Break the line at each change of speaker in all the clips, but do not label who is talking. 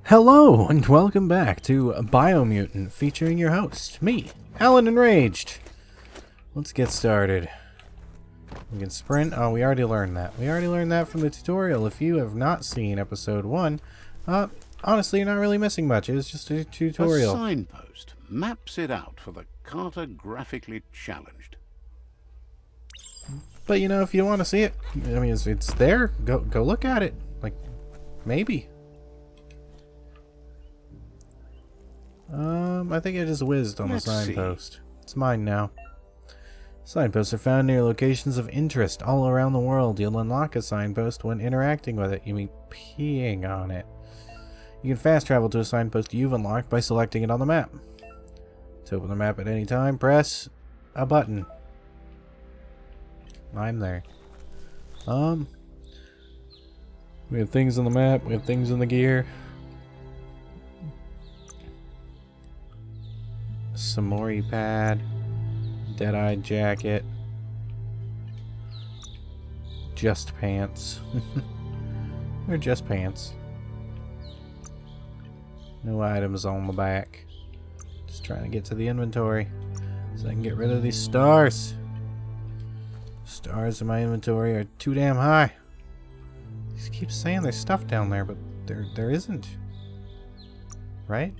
Hello, and welcome back to Biomutant, featuring your host, me, Allan Enraged. Let's get started. We can sprint. Oh, we already learned that. We already learned that from the tutorial. If you have not seen episode 1, honestly, you're not really missing much. It was just a tutorial.
A signpost maps it out for the cartographically challenged.
But, you know, if you want to see it, I mean, it's there. Go look at it. Like, maybe. I think I just whizzed on the signpost. It's mine now. Signposts are found near locations of interest all around the world. You'll unlock a signpost when interacting with it. You mean peeing on it. You can fast travel to a signpost you've unlocked by selecting it on the map. To open the map at any time, press a button. I'm there. We have things on the map. We have things in the gear. Samori pad, Deadeye jacket, just pants. They're just pants. No items on the back. Just trying to get to the inventory so I can get rid of these stars. Stars in my inventory are too damn high. They keep saying there's stuff down there, but there isn't. Right?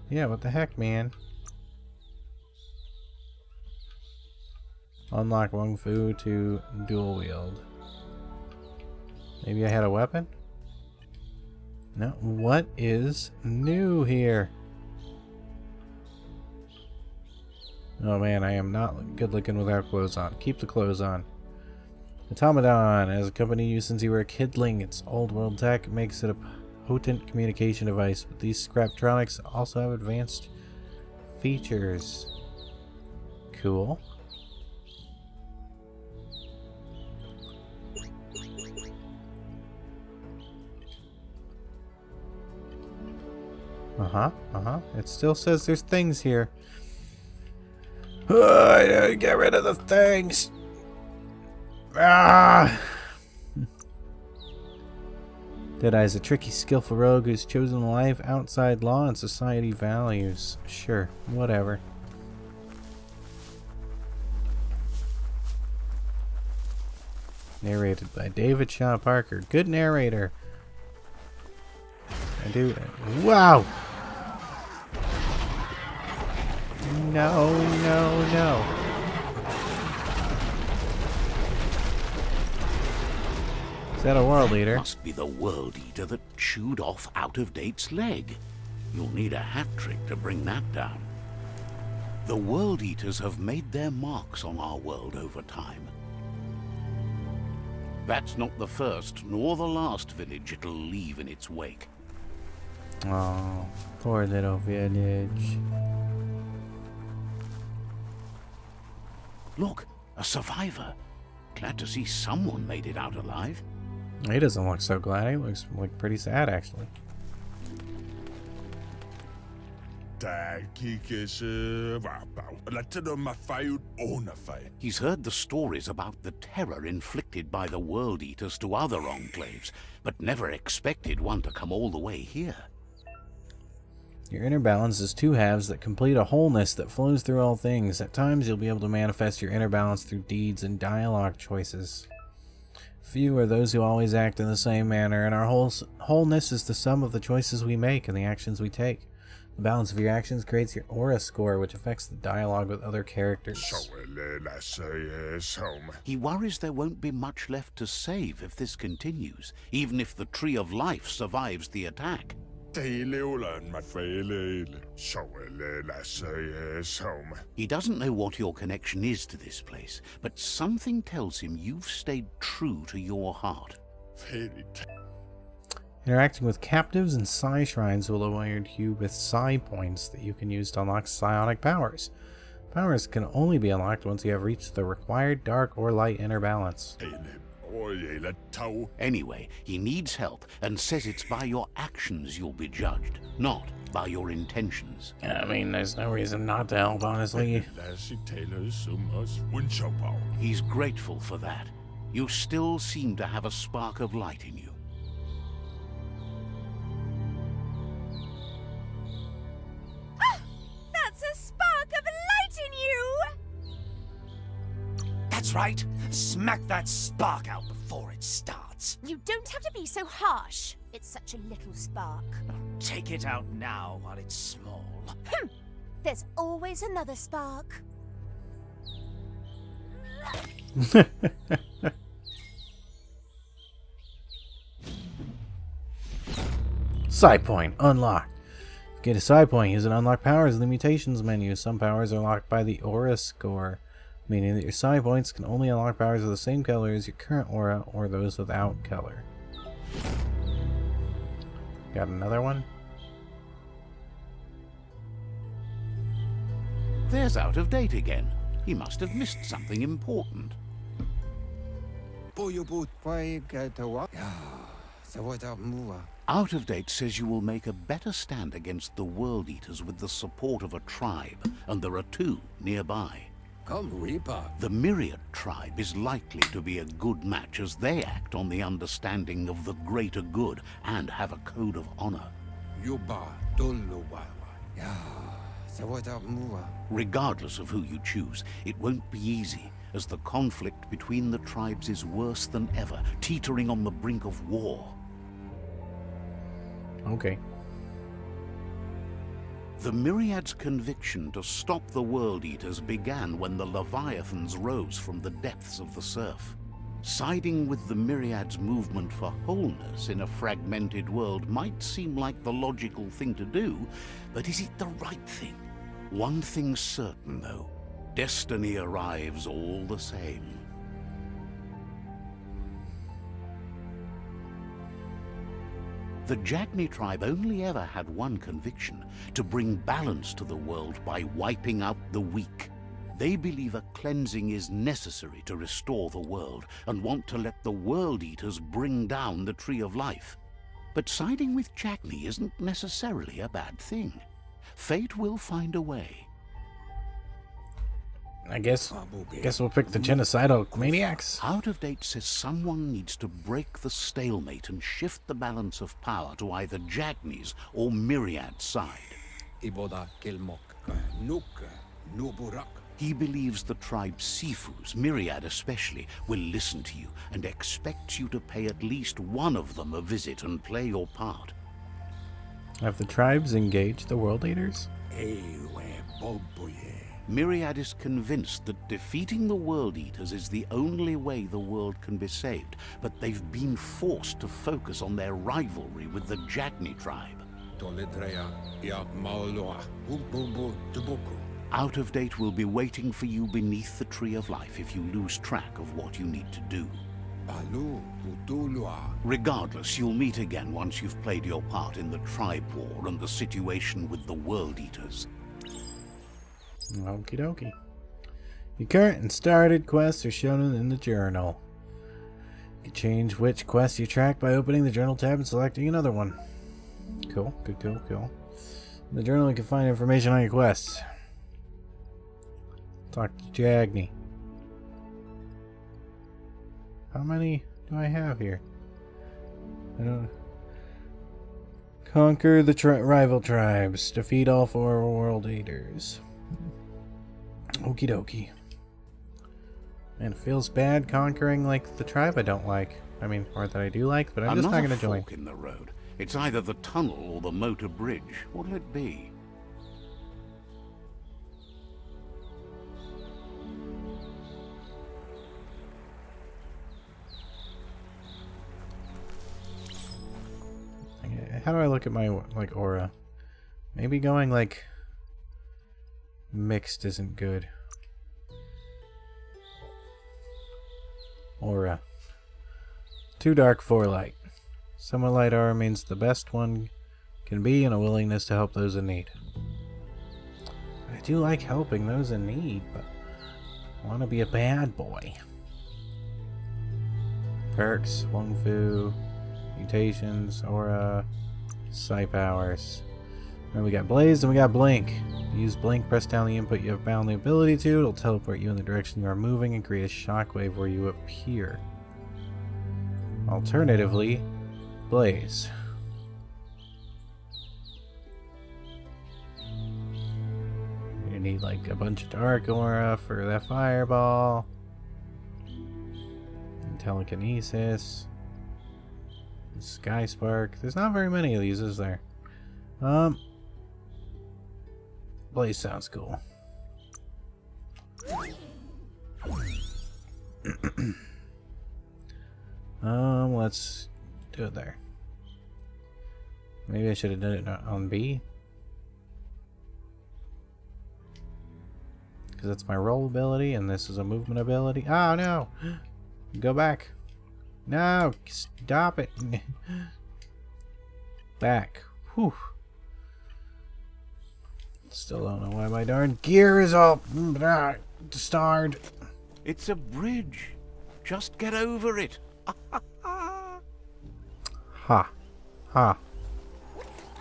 Yeah, what the heck, man? Unlock Wung Fu to dual wield. Maybe I had a weapon? No. What is new here? Oh man, I am not good looking without clothes on. Keep the clothes on. Automaton has accompanied you since you were a kidling. Its old world tech makes it a potent communication device, but these scraptronics also have advanced features. Cool. It still says there's things here. Get rid of the things. Deadeye is a tricky, skillful rogue who's chosen a life outside law and society values. Sure, whatever. Narrated by David Shaw Parker. Good narrator. I do. Wow! No. Is that a world eater?
Must be the world eater that chewed off Out-of-Date's leg. You'll need a hat trick to bring that down. The world eaters have made their marks on our world over time. That's not the first nor the last village it'll leave in its wake.
Oh, poor little village.
Look, a survivor. Glad to see someone made it out alive.
He doesn't look so glad. He looks like pretty sad, actually.
He's heard the stories about the terror inflicted by the World Eaters to other enclaves, but never expected one to come all the way here.
Your inner balance is two halves that complete a wholeness that flows through all things. At times, you'll be able to manifest your inner balance through deeds and dialogue choices. Few are those who always act in the same manner, and our wholeness is the sum of the choices we make and the actions we take. The balance of your actions creates your aura score, which affects the dialogue with other characters.
He worries there won't be much left to save if this continues, even if the Tree of Life survives the attack. He doesn't know what your connection is to this place, but something tells him you've stayed true to your heart.
Interacting with captives and psi shrines will award you with psi points that you can use to unlock psionic powers. Powers can only be unlocked once you have reached the required dark or light inner balance.
Anyway, he needs help and says it's by your actions you'll be judged, not by your intentions.
I mean, there's no reason not to help, honestly.
He's grateful for that. you still seem to have a spark of light in you.
That's a spark of light in you!
That's right. Smack that spark out before it starts.
You don't have to be so harsh. It's such a little spark.
Take it out now while it's small.
There's always another spark.
Side point unlocked. Get a side point. Use an unlock powers in the mutations menu. Some powers are locked by the aura score, meaning that your side points can only unlock powers of the same color as your current aura or those without color. Got another one?
There's Out of Date again. He must have missed something important. Out of Date says you will make a better stand against the World Eaters with the support of a tribe, and there are 2 nearby. The Myriad tribe is likely to be a good match as they act on the understanding of the greater good and have a code of honor. Regardless of who you choose, it won't be easy, as the conflict between the tribes is worse than ever, teetering on the brink of war.
Okay.
The Myriad's conviction to stop the World Eaters began when the Leviathans rose from the depths of the surf. Siding with the Myriad's movement for wholeness in a fragmented world might seem like the logical thing to do, but is it the right thing? One thing's certain, though. Destiny arrives all the same. The Jagni tribe only ever had one conviction: to bring balance to the world by wiping out the weak. They believe a cleansing is necessary to restore the world, and want to let the World Eaters bring down the Tree of Life. But siding with Jagni isn't necessarily a bad thing. Fate will find a way.
I guess we'll pick the genocidal maniacs.
Out of Date says someone needs to break the stalemate and shift the balance of power to either Jagni's or Myriad's side. He believes the tribe's Sifus, Myriad especially, will listen to you and expects you to pay at least one of them a visit and play your part.
Have the tribes engaged the World Eaters?
Myriad is convinced that defeating the World Eaters is the only way the world can be saved, but they've been forced to focus on their rivalry with the Jagni tribe. Out of Date will be waiting for you beneath the Tree of Life if you lose track of what you need to do. Regardless, you'll meet again once you've played your part in the tribe war and the situation with the World Eaters.
Okie dokie. Your current and started quests are shown in the journal. You can change which quest you track by opening the journal tab and selecting another one. Cool. In the journal you can find information on your quests. Talk to Jagni. How many do I have here? I don't... Conquer the rival tribes. Defeat all 4 World Eaters. Okie dokie. Man, it feels bad conquering like the tribe I don't like. I mean, or that I do like, but I'm just not going to join.
Fork in the road. It's either the tunnel or the motor bridge. What'll it be?
How do I look at my aura? Maybe going like mixed isn't good. Aura. 2 dark, 4 light. Somewhat light aura means the best one can be, and a willingness to help those in need. I do like helping those in need, but I want to be a bad boy. Perks, Wung Fu, mutations, aura, psi powers. And we got Blaze and we got Blink. Use Blink, press down the input you have bound the ability to. It'll teleport you in the direction you are moving and create a shockwave where you appear. Alternatively, blaze. You need like a bunch of dark aura for that fireball. And telekinesis. Sky spark. There's not very many of these, is there? Blaze sounds cool. Let's do it there. Maybe I should have done it on B. Because that's my roll ability, and this is a movement ability. Oh no! Go back. No! Stop it! Back. Whew. Still don't know why my darn gear is all starred.
It's a bridge. Just get over it.
Ha. Ha.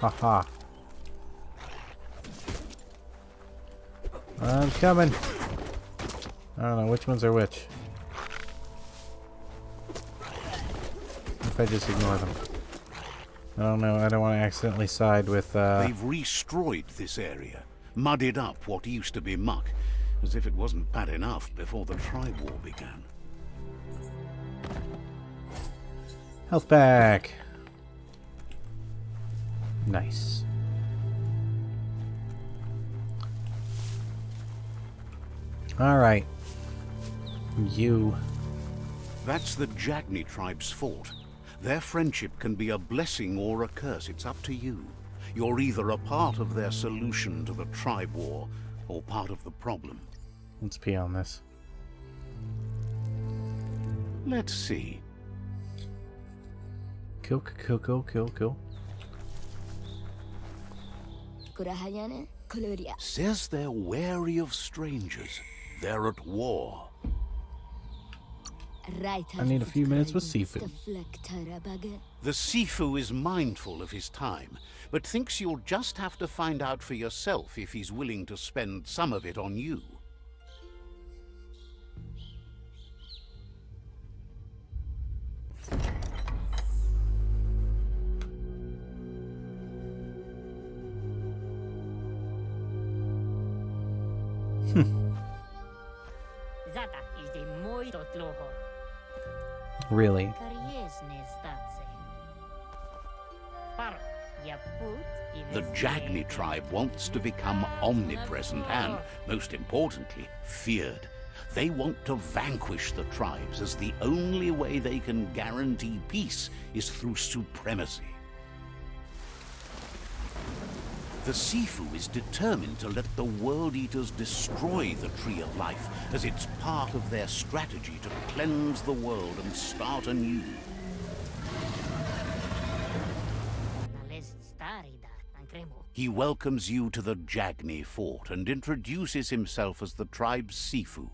Ha ha. I'm coming. I don't know which ones are which. If I just ignore them. I don't know. I don't want to accidentally side with,
They've destroyed this area. Muddied up what used to be muck. As if it wasn't bad enough before the tribe war began.
Health pack. Nice. Alright. You.
That's the Jagni tribe's fort. Their friendship can be a blessing or a curse. It's up to you. You're either a part of their solution to the tribe war, or part of the problem.
Let's pee on this.
Let's see.
Kill, kill, kill, kill, kill.
Says they're wary of strangers. They're at war.
I need a few minutes with Sifu.
The Sifu is mindful of his time, but thinks you'll just have to find out for yourself if he's willing to spend some of it on you.
Really?
The Jagni tribe wants to become omnipresent and, most importantly, feared. They want to vanquish the tribes, as the only way they can guarantee peace is through supremacy. The Sifu is determined to let the World Eaters destroy the Tree of Life, as it's part of their strategy to cleanse the world and start anew. He welcomes you to the Jagni fort and introduces himself as the tribe's Sifu.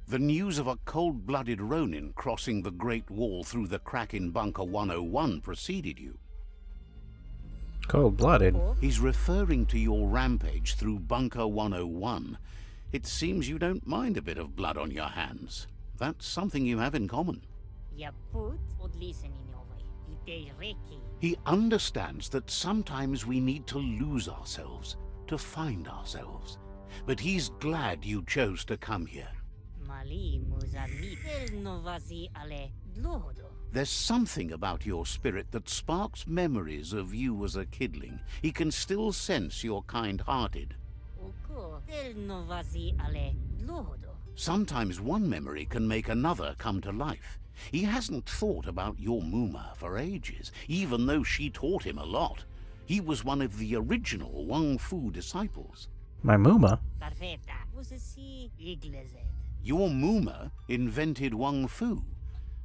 The news of a cold-blooded Ronin crossing the Great Wall through the crack in Bunker 101 preceded you.
Cold-blooded?
He's referring to your rampage through Bunker 101. It seems you don't mind a bit of blood on your hands. That's something you have in common. He understands that sometimes we need to lose ourselves to find ourselves. But he's glad you chose to come here. There's something about your spirit that sparks memories of you as a kidling. He can still sense you're kind-hearted. Sometimes one memory can make another come to life. He hasn't thought about your Muma for ages, even though she taught him a lot. He was one of the original Wang Fu disciples.
My Muma?
Your Muma invented Wang Fu.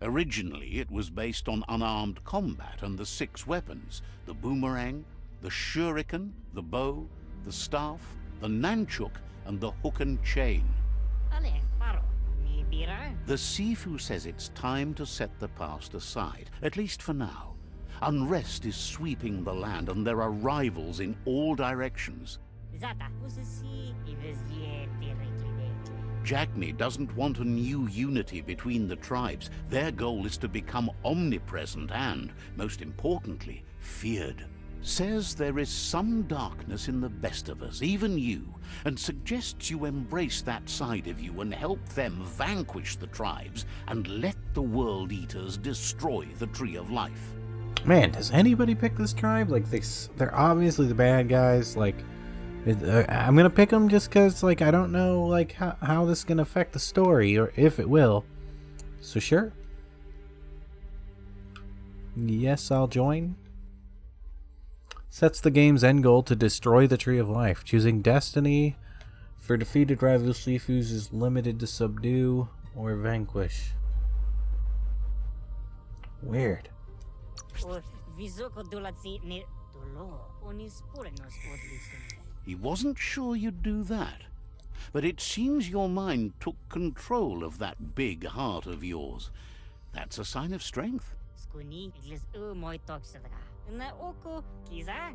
Originally, it was based on unarmed combat and the 6 weapons: the boomerang, the shuriken, the bow, the staff, the nunchuk, and the hook and chain. The Sifu says it's time to set the past aside, at least for now. Unrest is sweeping the land, and there are rivals in all directions. Jagni doesn't want a new unity between the tribes. Their goal is to become omnipresent and, most importantly, feared. Says there is some darkness in the best of us, even you, and suggests you embrace that side of you and help them vanquish the tribes and let the World Eaters destroy the Tree of Life.
Man, does anybody pick this tribe? Like, they're obviously the bad guys. Like, I'm gonna pick them just because, like, I don't know, like, how this is gonna affect the story, or if it will. So sure. Yes, I'll join. Sets the game's end goal to destroy the Tree of Life. Choosing Destiny for defeated rival Sifus is limited to subdue or vanquish. Weird.
He wasn't sure you'd do that, but it seems your mind took control of that big heart of yours. That's a sign of strength.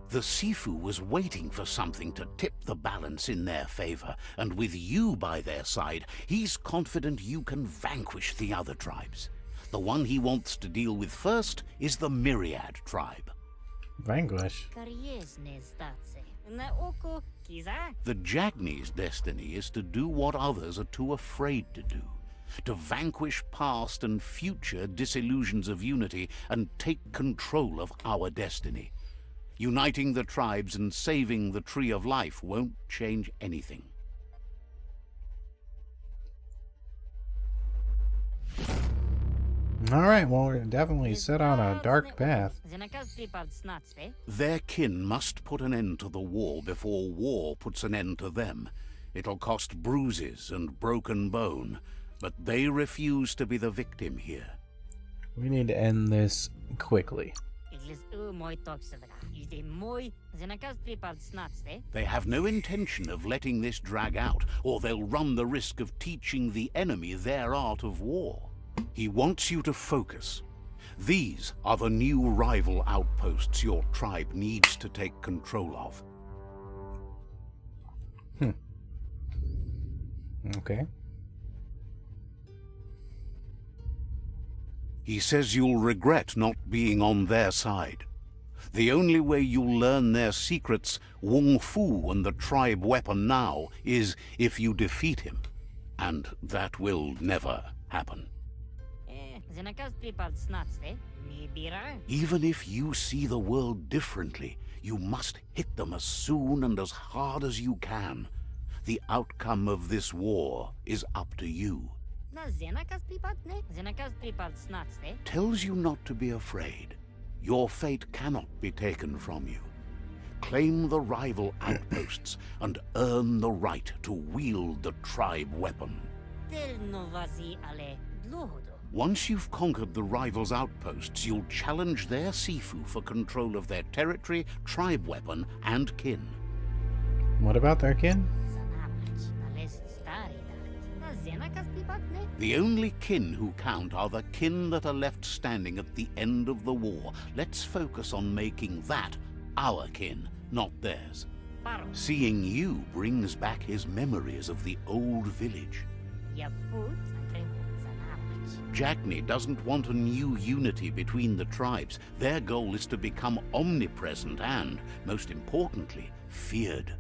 The Sifu was waiting for something to tip the balance in their favor, and with you by their side, he's confident you can vanquish the other tribes. The one he wants to deal with first is the Myriad tribe.
Vanquish?
The Jagni's destiny is to do what others are too afraid to do. To vanquish past and future disillusions of unity and take control of our destiny. Uniting the tribes and saving the Tree of Life won't change anything.
Alright, well, we're definitely set on a dark path.
Their kin must put an end to the war before war puts an end to them. It'll cost bruises and broken bone, but they refuse to be the victim here.
We need to end this quickly.
They have no intention of letting this drag out, or they'll run the risk of teaching the enemy their art of war. He wants you to focus. These are the new rival outposts your tribe needs to take control of.
Okay.
He says you'll regret not being on their side. The only way you'll learn their secrets, Wung Fu and the tribe weapon now, is if you defeat him. And that will never happen. Even if you see the world differently, you must hit them as soon and as hard as you can. The outcome of this war is up to you. Tells you not to be afraid. Your fate cannot be taken from you. Claim the rival outposts and earn the right to wield the tribe weapon. Once you've conquered the rivals' outposts, you'll challenge their Sifu for control of their territory, tribe weapon, and kin.
What about their kin?
The only kin who count are the kin that are left standing at the end of the war. Let's focus on making that our kin, not theirs. Seeing you brings back his memories of the old village. Jagni doesn't want a new unity between the tribes. Their goal is to become omnipresent and, most importantly, feared.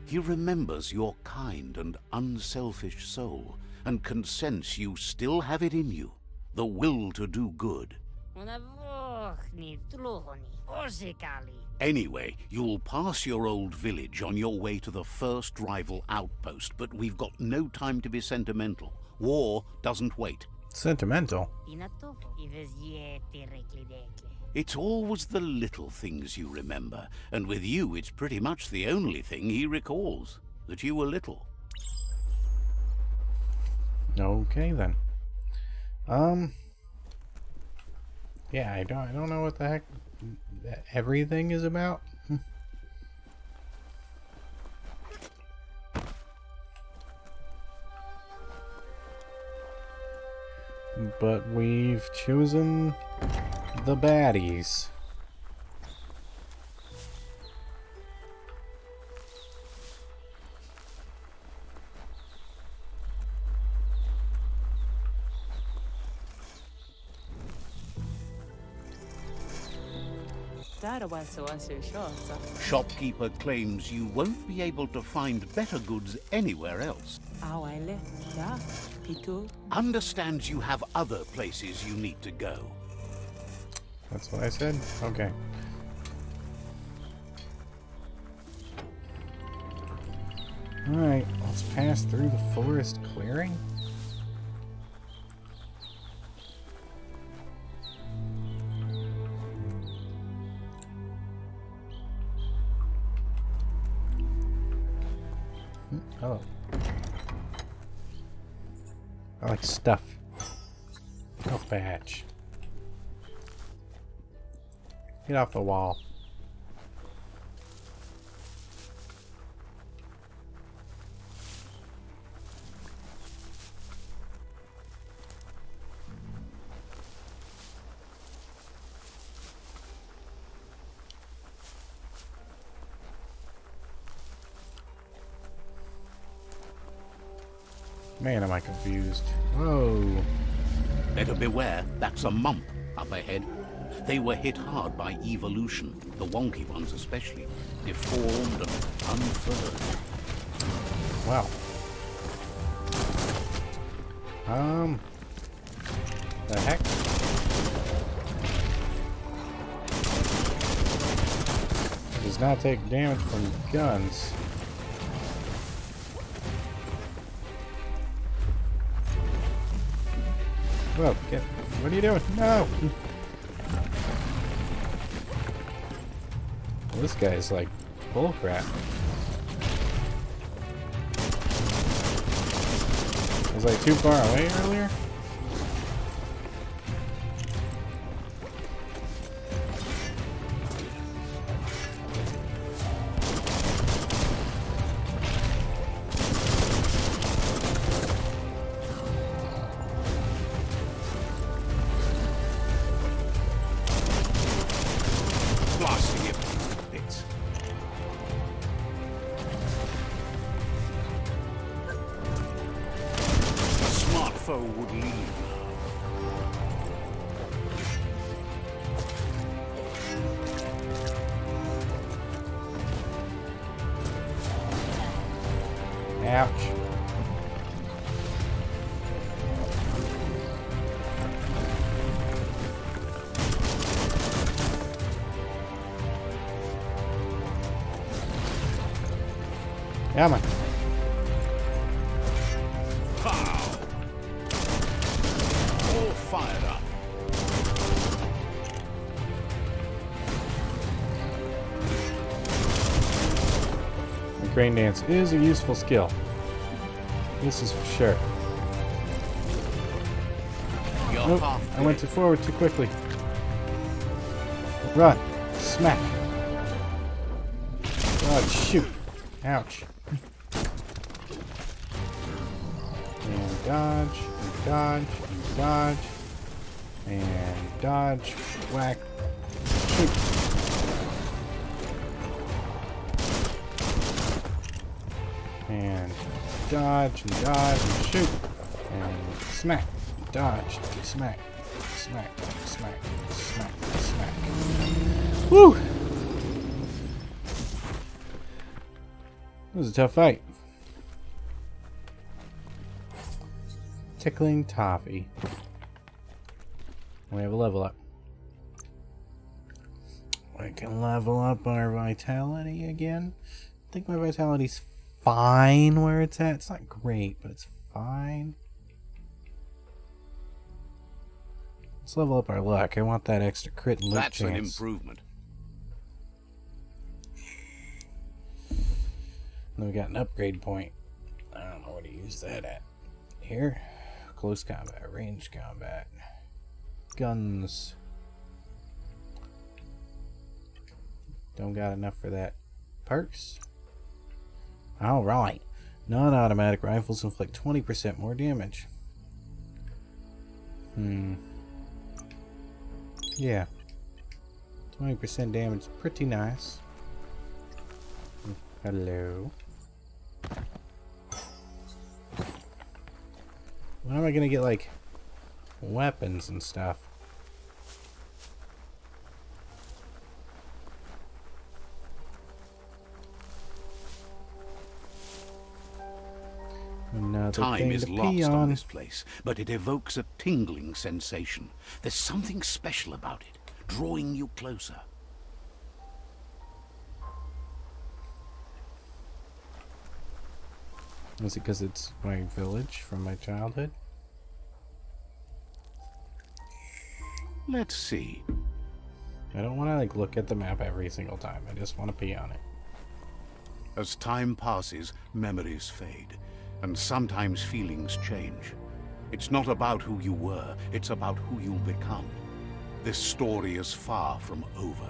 He remembers your kind and unselfish soul, and can sense you still have it in you, the will to do good. Anyway, you'll pass your old village on your way to the first rival outpost, but we've got no time to be sentimental. War doesn't wait.
Sentimental?
It's always the little things you remember, and with you it's pretty much the only thing he recalls, that you were little.
Okay then. Yeah, I don't know what the heck everything is about. But we've chosen the baddies.
Shopkeeper claims you won't be able to find better goods anywhere else. Understands you have other places you need to go.
That's what I said? Okay. Alright, let's pass through the forest clearing. Oh. I like stuff. Oh, badge. Get off the wall. Man, am I confused. Whoa.
Better beware, that's a mump up ahead. They were hit hard by evolution, the wonky ones especially. Deformed and unfurled.
Wow. The heck? It does not take damage from guns. Whoa, get... What are you doing? No! Well, this guy's like bullcrap. Was I too far away earlier?
Blasting it to bits. A smart foe would leave
Ouch. Come on.
Pow! All fired up.
The crane dance is a useful skill. This is for sure.
You're
Nope,
half
I went too forward too quickly. Run. Smack. Oh, shoot. Ouch. And dodge, and dodge, and dodge, and dodge, whack, shoot. And dodge, and shoot. And smack, dodge, smack, smack, smack, smack, smack. Woo! It was a tough fight. Tickling toffee. We have a level up. We can level up our vitality again. I think my vitality's fine where it's at. It's not great, but it's fine. Let's level up our luck. I want that extra crit and loot
That's an
chance.
improvement.
Then we got an upgrade point. I don't know where to use that at. Here. Close combat, ranged combat, guns. Don't got enough for that. Perks. Alright. Non-automatic rifles inflict 20% more damage. Yeah. 20% damage. Pretty nice. Hello. When am I gonna get, like, weapons and stuff? Another
Time
thing
is
to pee
lost on
on.
this place, but it evokes a tingling sensation. There's something special about it, drawing you closer.
Is it because it's my village from my childhood?
Let's see.
I don't want to like look at the map every single time. I just want to pee on it.
As time passes, memories fade, and sometimes feelings change. It's not about who you were, it's about who you'll become. This story is far from over.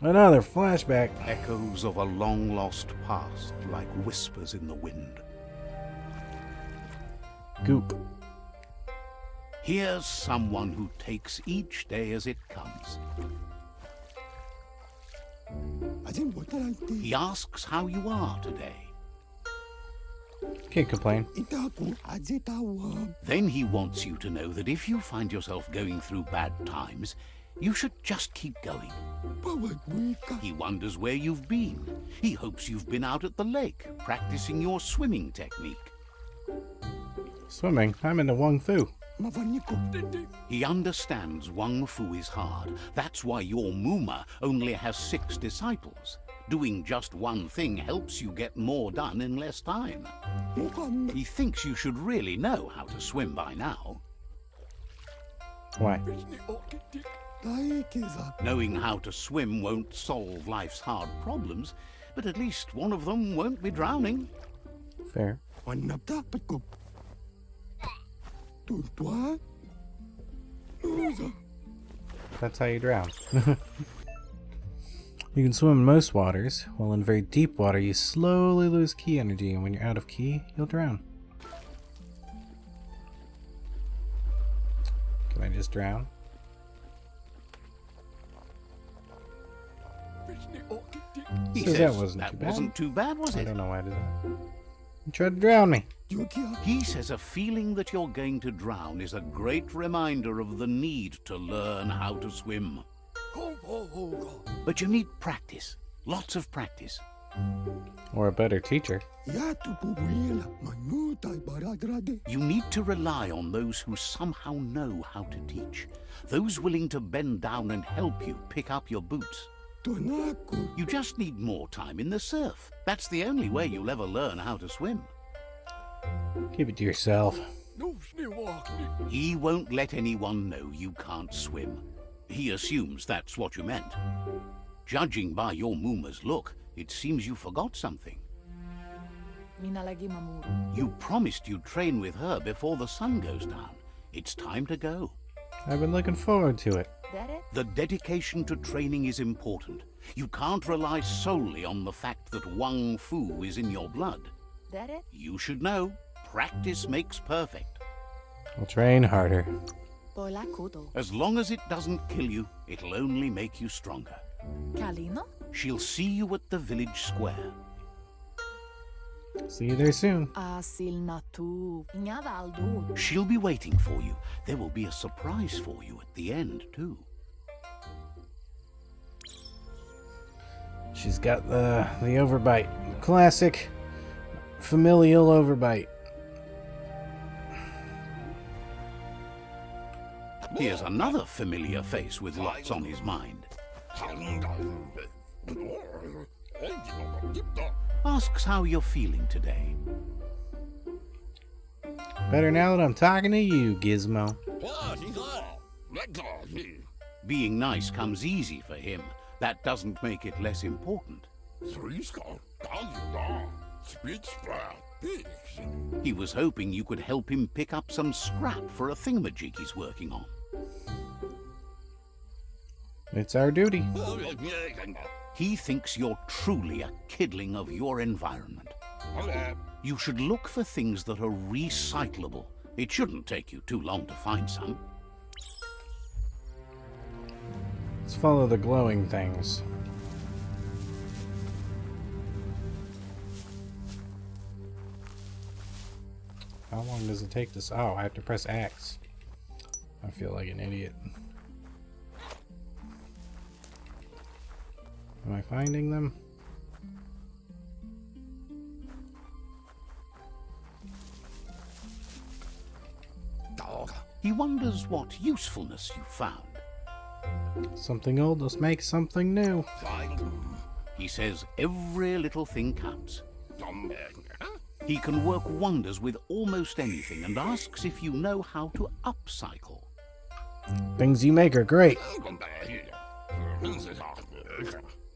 Another flashback.
Echoes of a long-lost past, like whispers in the wind.
Goop.
Here's someone who takes each day as it comes. He asks how you are today.
Can't complain.
Then he wants you to know that if you find yourself going through bad times, you should just keep going. He wonders where you've been. He hopes you've been out at the lake, practicing your swimming technique.
Swimming? I'm into Wung Fu.
He understands Wung Fu is hard. That's why your Muma only has 6 disciples. Doing just one thing helps you get more done in less time. He thinks you should really know how to swim by now.
Why?
Knowing how to swim won't solve life's hard problems, but at least one of them won't be drowning.
Fair. That's how you drown. You can swim in most waters, while in very deep water you slowly lose ki energy, and when you're out of ki, you'll drown. Can I just drown?
He
Says
says
that wasn't too bad.
was
I
it?
don't know why I did that. You tried to drown me.
He says a feeling that you're going to drown is a great reminder of the need to learn how to swim. But you need practice. Lots of practice.
Or a better teacher.
You need to rely on those who somehow know how to teach. Those willing to bend down and help you pick up your boots. You just need more time in the surf. That's the only way you'll ever learn how to swim.
Keep it to yourself.
He won't let anyone know you can't swim. He assumes that's what you meant. Judging by your Muma's look, it seems you forgot something. You promised you'd train with her before the sun goes down. It's time to go.
I've been looking forward to it.
The dedication to training is important. You can't rely solely on the fact that Wung Fu is in your blood. You should know, practice makes perfect.
I'll train harder.
As long as it doesn't kill you, it'll only make you stronger. She'll see you at the village square.
See you there soon.
She'll be waiting for you. There will be a surprise for you at the end, too.
She's got the overbite. Classic familial overbite.
Here's another familiar face with lots on his mind. Asks how you're feeling today.
Better now that I'm talking to you, Gizmo.
Being nice comes easy for him. That doesn't make it less important. He was hoping you could help him pick up some scrap for a thingamajig he's working on.
It's our duty.
He thinks you're truly a kidling of your environment. You should look for things that are recyclable. It shouldn't take you too long to find some.
Let's follow the glowing things. How long does it take this? Oh, I have to press X. I feel like an idiot. Am I finding them?
He wonders what usefulness you found.
Something old, let's make something new.
He says every little thing counts. He can work wonders with almost anything and asks if you know how to upcycle.
Things you make are great.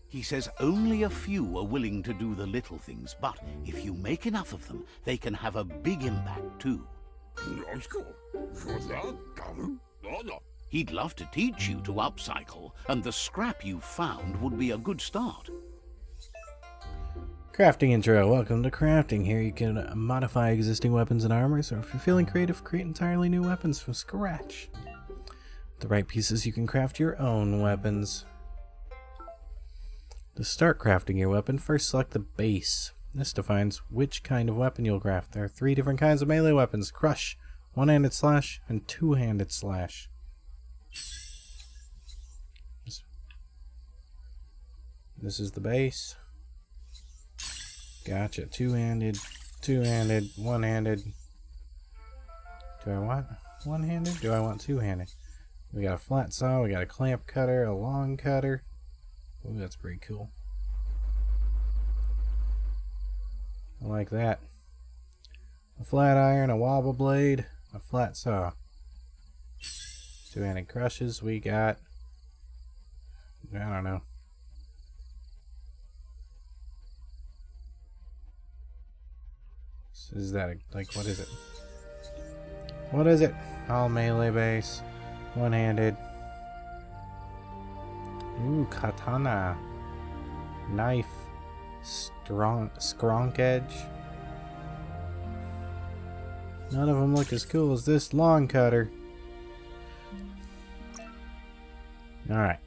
He says only a few are willing to do the little things, but if you make enough of them, they can have a big impact too. He'd love to teach you to upcycle, and the scrap you found would be a good start.
Crafting intro. Welcome to crafting. Here you can modify existing weapons and armors, or if you're feeling creative, create entirely new weapons from scratch. With the right pieces, you can craft your own weapons. To start crafting your weapon, first select the base. This defines which kind of weapon you'll craft. There are 3 different kinds of melee weapons: crush, one-handed slash, and two-handed slash. This is the base. Gotcha. Two-handed, one-handed. Do I want one-handed? Do I want two-handed? We got a flat saw, we got a clamp cutter, a long cutter. Ooh, that's pretty cool. I like that. A flat iron, a wobble blade, a flat saw. Two-handed crushes, we got... I don't know. Is that like, what is it? What is it? All melee base. One-handed. Ooh, katana. Knife. Skronk edge. None of them look as cool as this long cutter. Alright.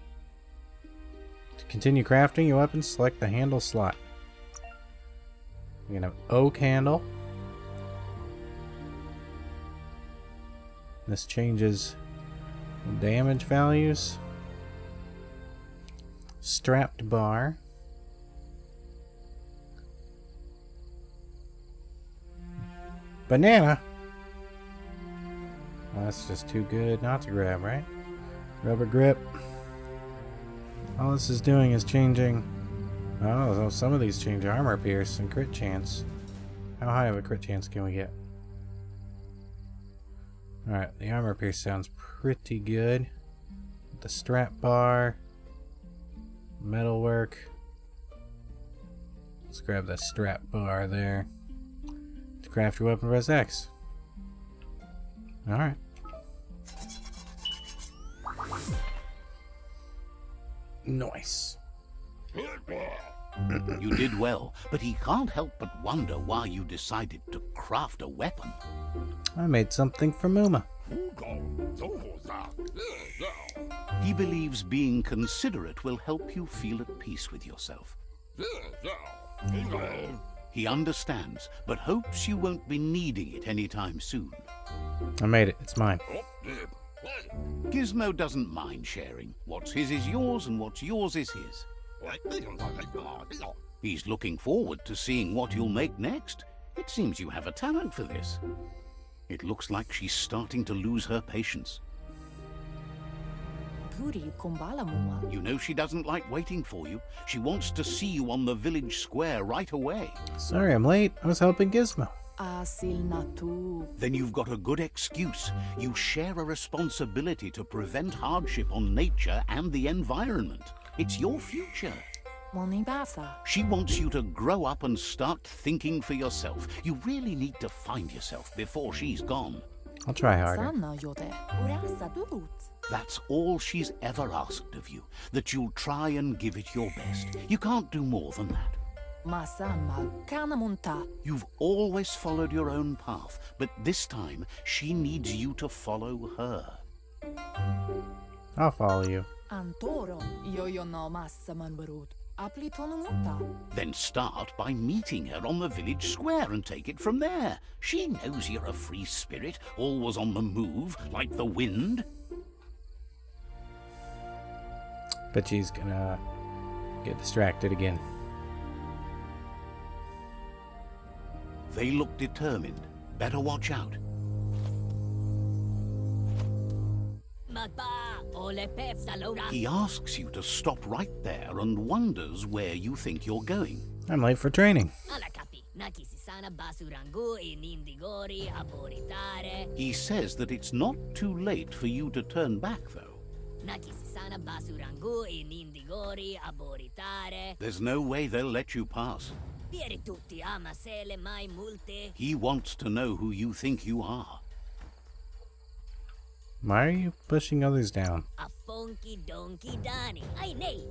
To continue crafting your weapons, select the handle slot. We're gonna have oak handle. This changes the damage values. Strapped bar. Banana. Well, that's just too good not to grab, right? Rubber grip. All this is doing is changing. Oh, so some of these change armor pierce and crit chance. How high of a crit chance can we get? Alright, the armor pierce sounds pretty good. The strap bar. Metalwork. Let's grab the strap bar there. To craft your weapon, press X. Alright. Nice.
You did well, but he can't help but wonder why you decided to craft a weapon.
I made something for Muma.
He believes being considerate will help you feel at peace with yourself. He understands, but hopes you won't be needing it anytime soon.
I made it. It's mine.
Gizmo doesn't mind sharing. What's his is yours, and what's yours is his. He's looking forward to seeing what you'll make next. It seems you have a talent for this. It looks like she's starting to lose her patience. You know she doesn't like waiting for you. She wants to see you on the village square right away.
Sorry I'm late. I was helping Gizmo.
Then you've got a good excuse. You share a responsibility to prevent hardship on nature and the environment. It's your future. She wants you to grow up and start thinking for yourself. You really need to find yourself before she's gone.
I'll try harder.
That's all she's ever asked of you, that you'll try and give it your best. You can't do more than that. You've always followed your own path, but this time she needs you to follow her.
I'll follow you.
Then start by meeting her on the village square and take it from there. She knows you're a free spirit, always on the move, like the wind.
But she's gonna get distracted again.
They look determined. Better watch out. He asks you to stop right there and wonders where you think you're going.
I'm late for training.
He says that it's not too late for you to turn back, though. There's no way they'll let you pass. He wants to know who you think you are.
Why are you pushing others down?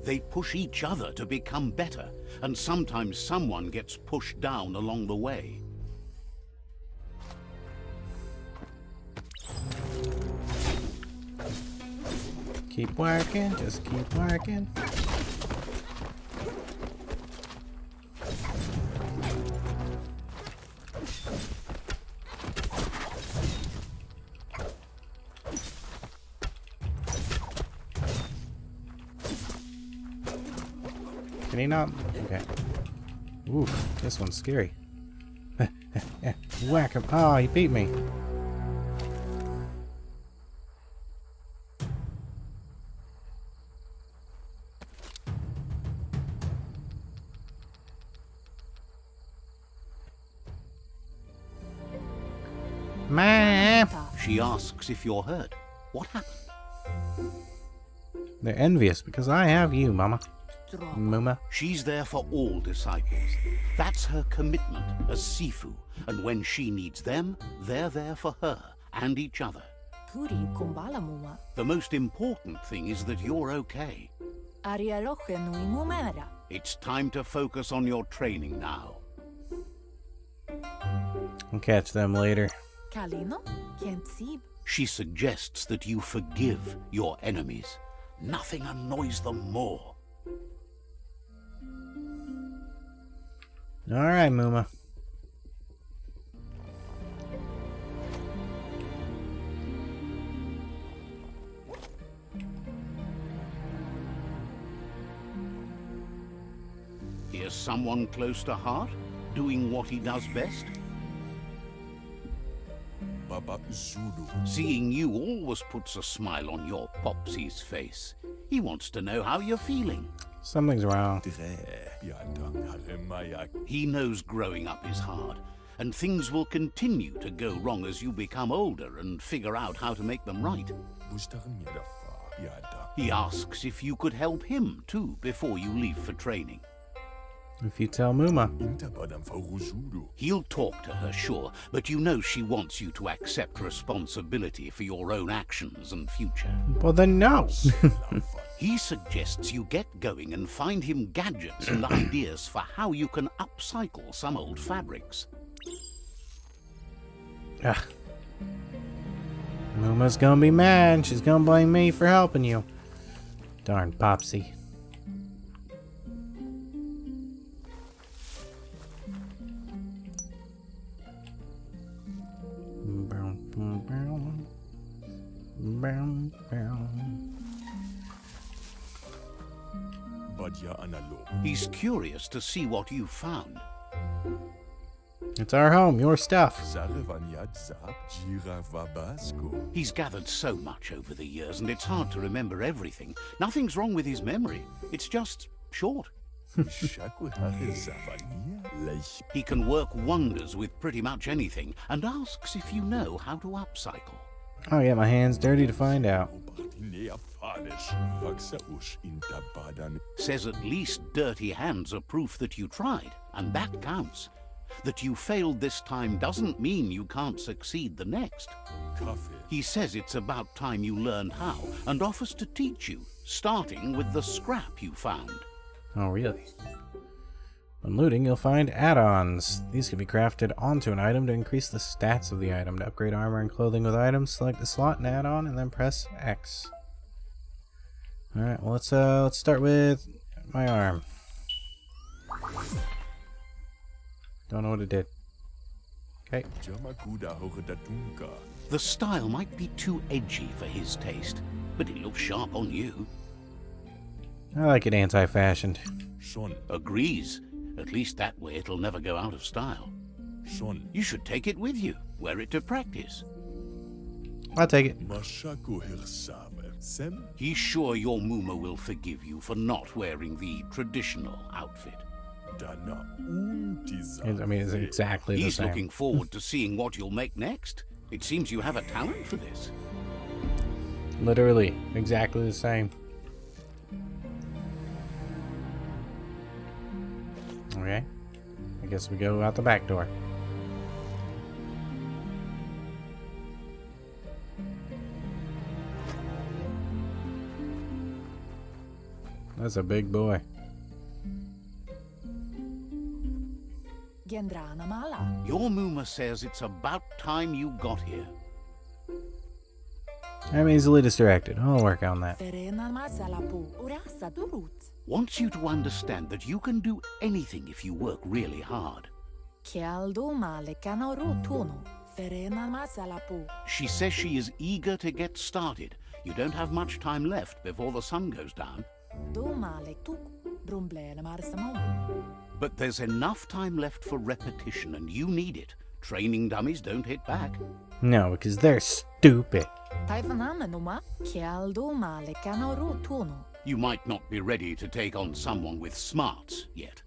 They push each other to become better, and sometimes someone gets pushed down along the way.
Keep working, just keep working. Can he not? Okay. Ooh, this one's scary. Whack him. Oh, he beat me. Ma'am.
She asks if you're hurt. What happened?
They're envious because I have you, Mama. Muma.
She's there for all disciples. That's her commitment as Sifu, and when she needs them, they're there for her and each other. The most important thing is that you're okay. It's time to focus on your training now.
I'll catch them later.
She suggests that you forgive your enemies. Nothing annoys them more.
Alright, Muma.
Here's someone close to heart, doing what he does best. Seeing you always puts a smile on your Popsy's face. He wants to know how you're feeling.
Something's wrong.
He knows growing up is hard, and things will continue to go wrong as you become older and figure out how to make them right. He asks if you could help him, too, before you leave for training.
If you tell Muma.
He'll talk to her, sure, but you know she wants you to accept responsibility for your own actions and future.
Well, then no.
He suggests you get going and find him gadgets and ideas for how you can upcycle some old fabrics.
Ugh. Muma's gonna be mad. She's gonna blame me for helping you. Darn Popsy.
He's curious to see what you've found.
It's our home, your stuff.
He's gathered so much over the years, and it's hard to remember everything. Nothing's wrong with his memory. It's just short. He can work wonders with pretty much anything, and asks if you know how to upcycle.
I'll get my hands dirty to find out.
Says at least dirty hands are proof that you tried, and that counts. That you failed this time doesn't mean you can't succeed the next. He says it's about time you learned how, and offers to teach you, starting with the scrap you found.
Oh, really? When looting, you'll find add-ons. These can be crafted onto an item to increase the stats of the item. To upgrade armor and clothing with items, select the slot and add-on, and then press X. Alright, well, let's start with my arm. Don't know what it did. Okay.
The style might be too edgy for his taste, but it looks sharp on you.
I like it anti-fashioned.
Agrees. At least that way it'll never go out of style. You should take it with you. Wear it to practice.
I'll take it.
He's sure your Muma will forgive you for not wearing the traditional outfit.
I mean, it's exactly the
He's
same.
looking forward to seeing what you'll make next. It seems you have a talent for this.
Literally, exactly the same. Okay. I guess we go out the back door. That's a big boy.
Your Muma says it's about time you got here.
I'm easily distracted. I'll work on that.
Wants you to understand that you can do anything if you work really hard. She says she is eager to get started. You don't have much time left before the sun goes down. But there's enough time left for repetition, and you need it. Training dummies don't hit back.
No, because they're stupid.
You might not be ready to take on someone with smarts yet.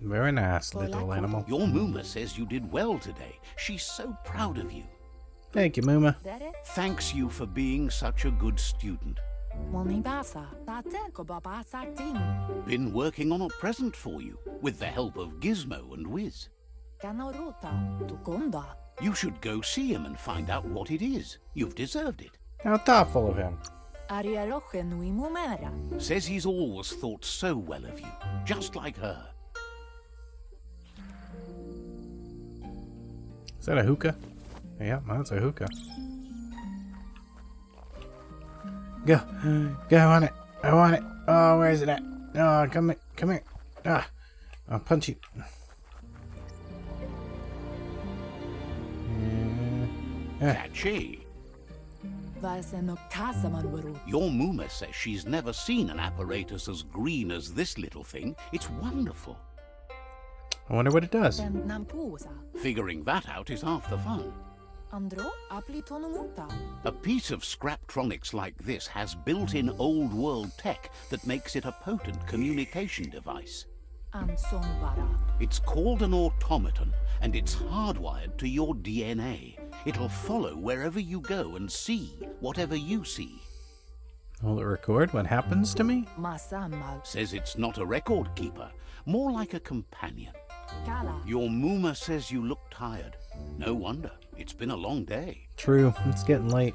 Very nice, little animal.
Your Muma says you did well today. She's so proud of you.
Thank you, Muma.
Thanks you for being such a good student. Been working on a present for you, with the help of Gizmo and Wiz. You should go see him and find out what it is. You've deserved it.
How thoughtful of him.
Says he's always thought so well of you, just like her.
Is that a hookah? Yeah, that's a hookah. Go. Go, I want it. I want it. Oh, where is it at? Oh, come here. Come here. Ah, I'll punch you.
Catchy. Your Muma says she's never seen an apparatus as green as this little thing. It's wonderful.
I wonder what it does.
Figuring that out is half the fun. A piece of Scraptronics like this has built-in old-world tech that makes it a potent communication device. It's called an automaton, and it's hardwired to your DNA. It'll follow wherever you go and see whatever you see.
Will it record what happens to me?
Says it's not a record keeper, more like a companion. Your Muma says you look tired. No wonder. It's been a long day.
True. It's getting late.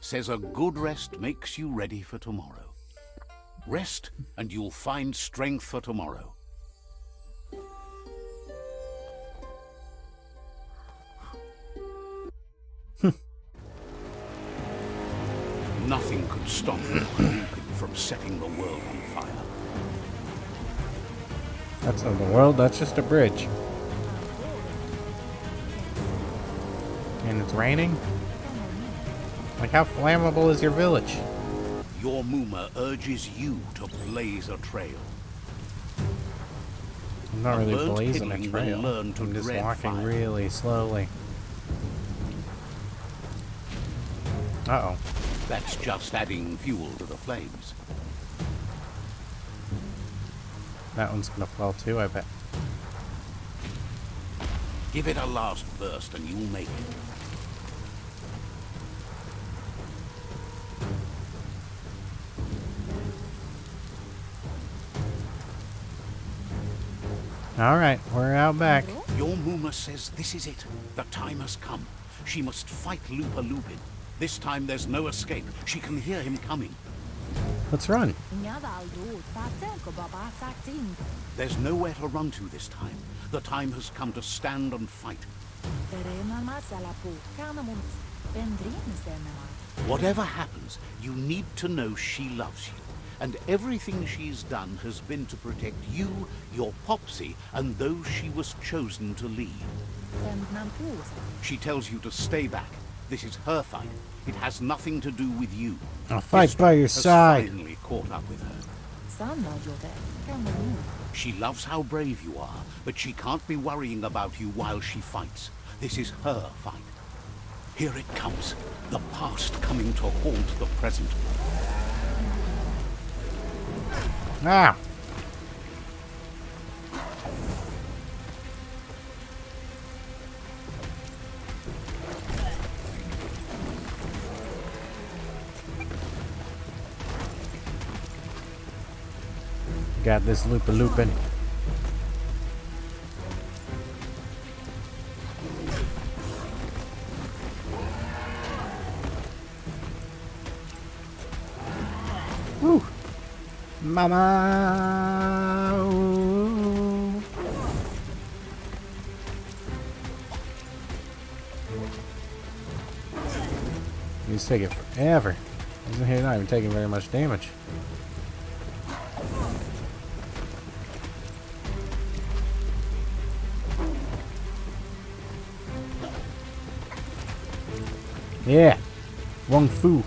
Says a good rest makes you ready for tomorrow. Rest and you'll find strength for tomorrow. Nothing could stop you from setting the world on fire.
That's not the world. That's just a bridge. And it's raining? Like, how flammable is your village?
Your Muma urges you to blaze a trail.
I'm not really
burnt
blazing a
kindling will
trail.
learn to
I'm just
dread
walking
fire.
really slowly. Uh-oh.
That's just adding fuel to the flames.
That one's gonna fall too, I bet.
Give it a last burst and you'll make it.
Alright, we're out back.
Your Muma says this is it. The time has come. She must fight Lupa Lupin. This time there's no escape. She can hear him coming.
Let's run.
There's nowhere to run to this time. The time has come to stand and fight. Whatever happens, you need to know she loves you. And everything she's done has been to protect you, your Popsy, and those she was chosen to lead. She tells you to stay back. This is her fight. It has nothing to do with you.
I'll fight
History
by your
has
side.
finally caught up with her. She loves how brave you are, but she can't be worrying about you while she fights. This is her fight. Here it comes. The past coming to haunt the present.
Ah! Got this loopin'. Woo! Mama! Ooh. These take it forever. Isn't he not even taking very much damage? Yeah, Wong Fu,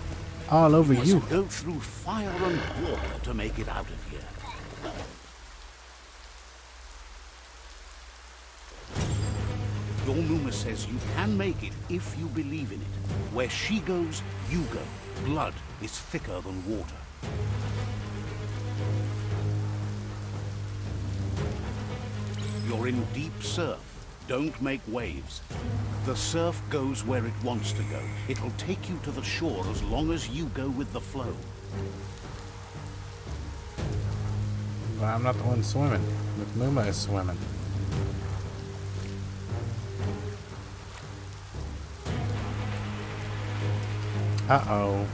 all over
You
you.
must go through fire and water to make it out of here. Your Numa says you can make it if you believe in it. Where she goes, you go. Blood is thicker than water. You're in deep surf. Don't make waves. The surf goes where it wants to go. It'll take you to the shore as long as you go with the flow.
But I'm not the one swimming. Numa is swimming. Uh-oh.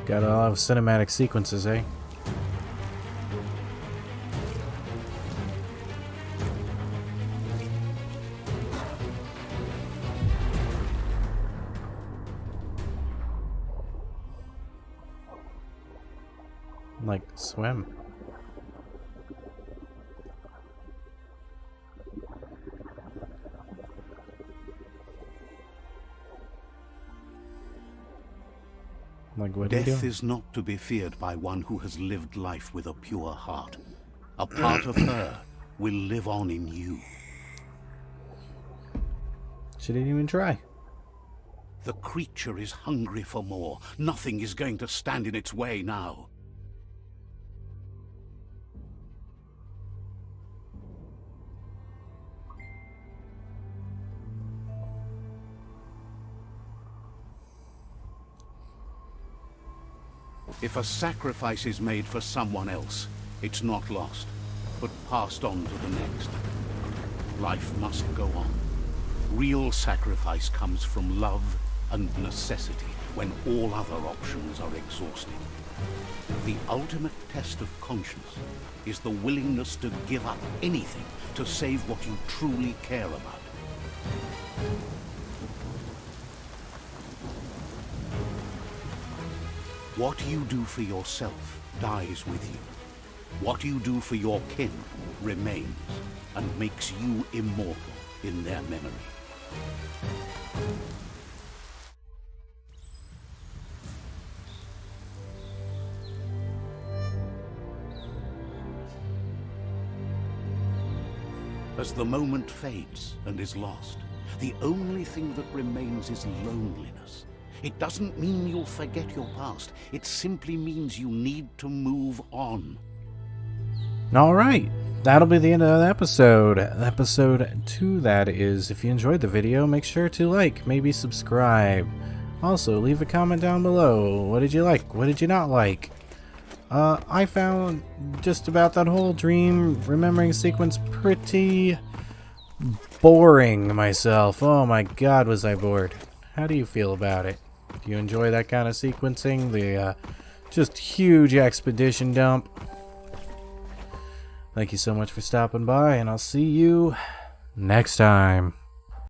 Got a lot of cinematic sequences, eh? Like, swim. Like, what are you
Death
doing?
is not to be feared by one who has lived life with a pure heart. A part of her will live on in you.
She didn't even try.
The creature is hungry for more. Nothing is going to stand in its way now. If a sacrifice is made for someone else, it's not lost, but passed on to the next. Life must go on. Real sacrifice comes from love and necessity when all other options are exhausted. The ultimate test of conscience is the willingness to give up anything to save what you truly care about. What you do for yourself dies with you. What you do for your kin remains and makes you immortal in their memory. As the moment fades and is lost, the only thing that remains is loneliness. It doesn't mean you'll forget your past. It simply means you need to move on.
Alright, that'll be the end of the episode. Episode 2, that is. If you enjoyed the video, make sure to like, maybe subscribe. Also, leave a comment down below. What did you like? What did you not like? I found just about that whole dream remembering sequence pretty boring myself. Oh my god, was I bored. How do you feel about it? Do you enjoy that kind of sequencing? The Just huge expedition dump. Thank you so much for stopping by, and I'll see you next time.